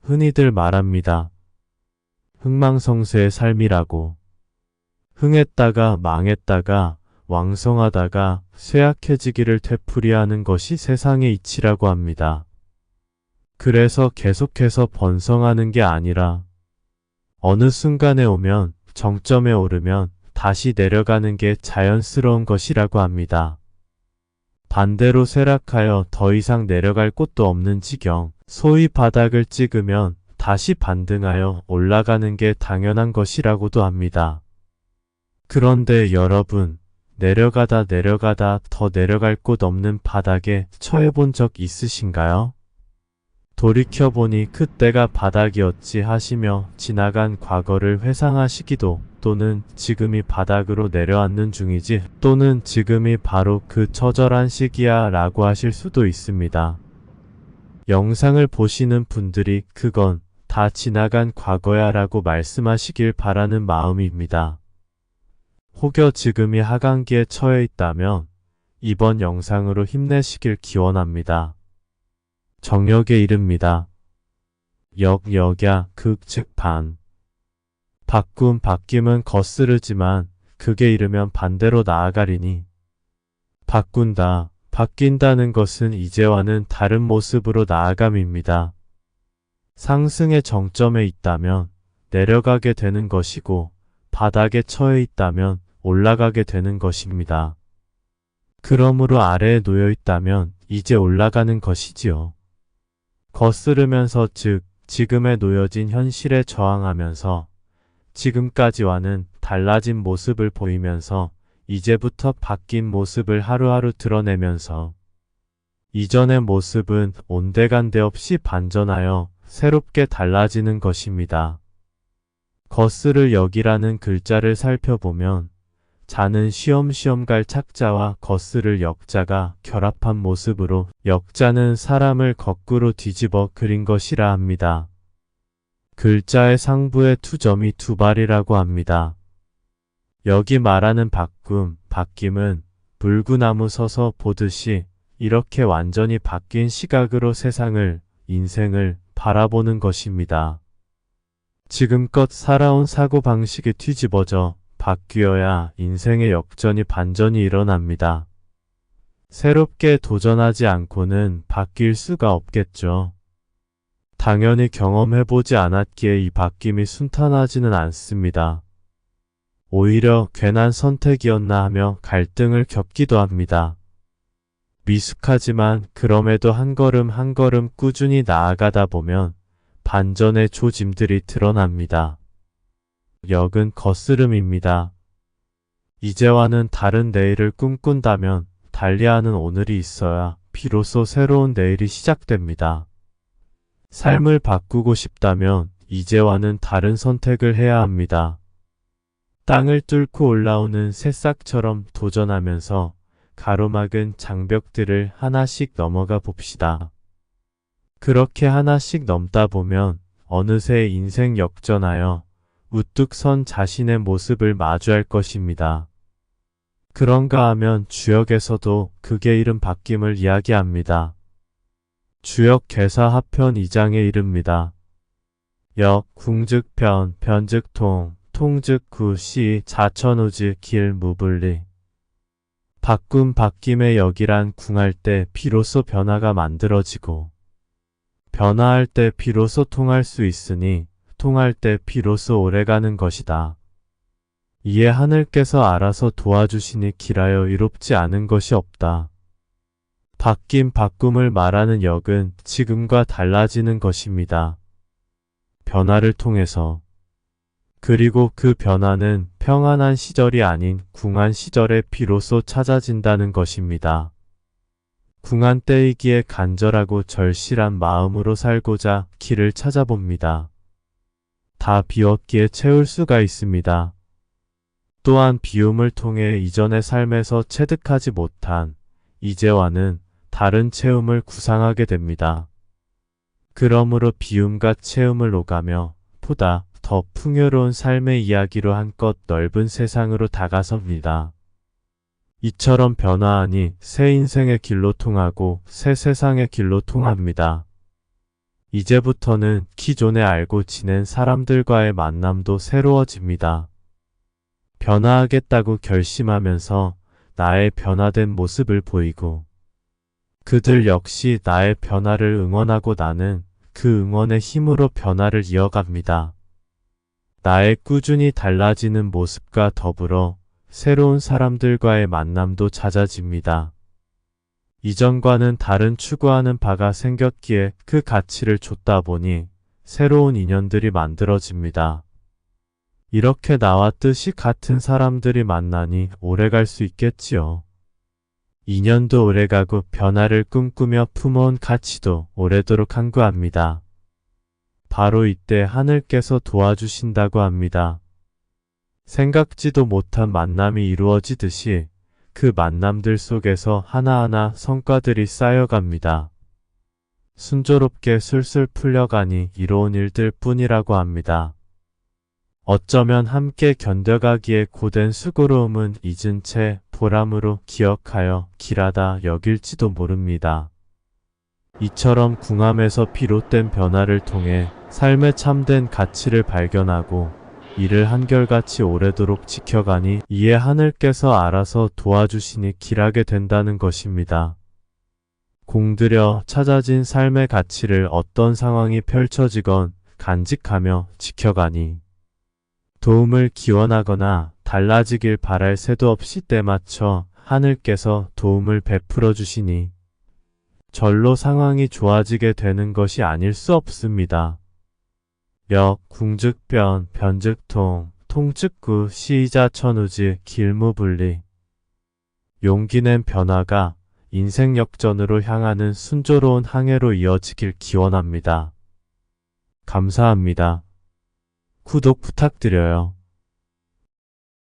흔히들 말합니다. 흥망성쇠의 삶이라고. 흥했다가 망했다가 왕성하다가 쇠약해지기를 되풀이하는 것이 세상의 이치라고 합니다. 그래서 계속해서 번성하는 게 아니라 어느 순간에 오면 정점에 오르면 다시 내려가는 게 자연스러운 것이라고 합니다. 반대로 쇠락하여 더 이상 내려갈 곳도 없는 지경, 소위 바닥을 찍으면 다시 반등하여 올라가는 게 당연한 것이라고도 합니다. 그런데 여러분, 내려가다 더 내려갈 곳 없는 바닥에 처해본 적 있으신가요? 돌이켜보니 그때가 바닥이었지 하시며 지나간 과거를 회상하시기도, 또는 지금이 바닥으로 내려앉는 중이지, 또는 지금이 바로 그 처절한 시기야 라고 하실 수도 있습니다. 영상을 보시는 분들이 그건 다 지나간 과거야 라고 말씀하시길 바라는 마음입니다. 혹여 지금이 하강기에 처해 있다면 이번 영상으로 힘내시길 기원합니다. 정역에 이릅니다. 역야 극 즉 반. 바뀜은 거스르지만 극에 이르면 반대로 나아가리니 바뀐다는 것은 이제와는 다른 모습으로 나아감입니다. 상승의 정점에 있다면 내려가게 되는 것이고 바닥에 처해 있다면 올라가게 되는 것입니다. 그러므로 아래에 놓여 있다면 이제 올라가는 것이지요. 거스르면서 즉 지금에 놓여진 현실에 저항하면서 지금까지와는 달라진 모습을 보이면서 이제부터 바뀐 모습을 하루하루 드러내면서 이전의 모습은 온데간데 없이 반전하여 새롭게 달라지는 것입니다. 거스를 역이라는 글자를 살펴보면 자는 쉬엄쉬엄 갈 착자와 거스를 역자가 결합한 모습으로 역자는 사람을 거꾸로 뒤집어 그린 것이라 합니다. 글자의 상부의 투점이 두 발이라고 합니다. 여기 말하는 바뀜은 불구나무 서서 보듯이 이렇게 완전히 바뀐 시각으로 세상을, 인생을 바라보는 것입니다. 지금껏 살아온 사고방식이 뒤집어져 바뀌어야 인생의 역전이 반전이 일어납니다. 새롭게 도전하지 않고는 바뀔 수가 없겠죠. 당연히 경험해보지 않았기에 이 바뀜이 순탄하지는 않습니다. 오히려 괜한 선택이었나 하며 갈등을 겪기도 합니다. 미숙하지만 그럼에도 한 걸음 한 걸음 꾸준히 나아가다 보면 반전의 조짐들이 드러납니다. 역은 거스름입니다. 이제와는 다른 내일을 꿈꾼다면 달리하는 오늘이 있어야 비로소 새로운 내일이 시작됩니다. 삶을 바꾸고 싶다면 이제와는 다른 선택을 해야 합니다. 땅을 뚫고 올라오는 새싹처럼 도전하면서 가로막은 장벽들을 하나씩 넘어가 봅시다. 그렇게 하나씩 넘다 보면 어느새 인생 역전하여 우뚝 선 자신의 모습을 마주할 것입니다. 그런가 하면 주역에서도 극에 이른 바뀜을 이야기합니다. 주역 개사 하편 2장에 이릅니다. 역, 궁즉 편, 편즉 통, 통즉 구, 시, 자천우즉 길, 무불리. 바뀜의 역이란 궁할 때 비로소 변화가 만들어지고 변화할 때 비로소 통할 수 있으니 통할 때 비로소 오래가는 것이다. 이에 하늘께서 알아서 도와주시니 길하여 이롭지 않은 것이 없다. 바꿈을 말하는 역은 지금과 달라지는 것입니다. 변화를 통해서. 그리고 그 변화는 평안한 시절이 아닌 궁한 시절에 비로소 찾아진다는 것입니다. 궁한 때이기에 간절하고 절실한 마음으로 살고자 길을 찾아봅니다. 다 비웠기에 채울 수가 있습니다. 또한 비움을 통해 이전의 삶에서 체득하지 못한 이제와는 다른 체험을 구상하게 됩니다. 그러므로 비움과 체험을 오가며 보다 더 풍요로운 삶의 이야기로 한껏 넓은 세상으로 다가섭니다. 이처럼 변화하니 새 인생의 길로 통하고 새 세상의 길로 통합니다. 이제부터는 기존에 알고 지낸 사람들과의 만남도 새로워집니다. 변화하겠다고 결심하면서 나의 변화된 모습을 보이고 그들 역시 나의 변화를 응원하고 나는 그 응원의 힘으로 변화를 이어갑니다. 나의 꾸준히 달라지는 모습과 더불어 새로운 사람들과의 만남도 잦아집니다. 이전과는 다른 추구하는 바가 생겼기에 그 가치를 줬다 보니 새로운 인연들이 만들어집니다. 이렇게 나와 뜻이 같은 사람들이 만나니 오래갈 수 있겠지요. 인연도 오래가고 변화를 꿈꾸며 품어온 가치도 오래도록 강구합니다. 바로 이때 하늘께서 도와주신다고 합니다. 생각지도 못한 만남이 이루어지듯이 그 만남들 속에서 하나하나 성과들이 쌓여갑니다. 순조롭게 술술 풀려가니 이로운 일들 뿐이라고 합니다. 어쩌면 함께 견뎌가기에 고된 수고로움은 잊은 채 보람으로 기억하여 길하다 여길지도 모릅니다. 이처럼 궁함에서 비롯된 변화를 통해 삶의 참된 가치를 발견하고 이를 한결같이 오래도록 지켜가니 이에 하늘께서 알아서 도와주시니 길하게 된다는 것입니다. 공들여 찾아진 삶의 가치를 어떤 상황이 펼쳐지건 간직하며 지켜가니 도움을 기원하거나 달라지길 바랄 새도 없이 때맞춰 하늘께서 도움을 베풀어 주시니 절로 상황이 좋아지게 되는 것이 아닐 수 없습니다. 역, 궁즉변, 변즉통, 통즉구, 시이자 천우지, 길무분리. 용기 낸 변화가 인생 역전으로 향하는 순조로운 항해로 이어지길 기원합니다. 감사합니다. 구독 부탁드려요.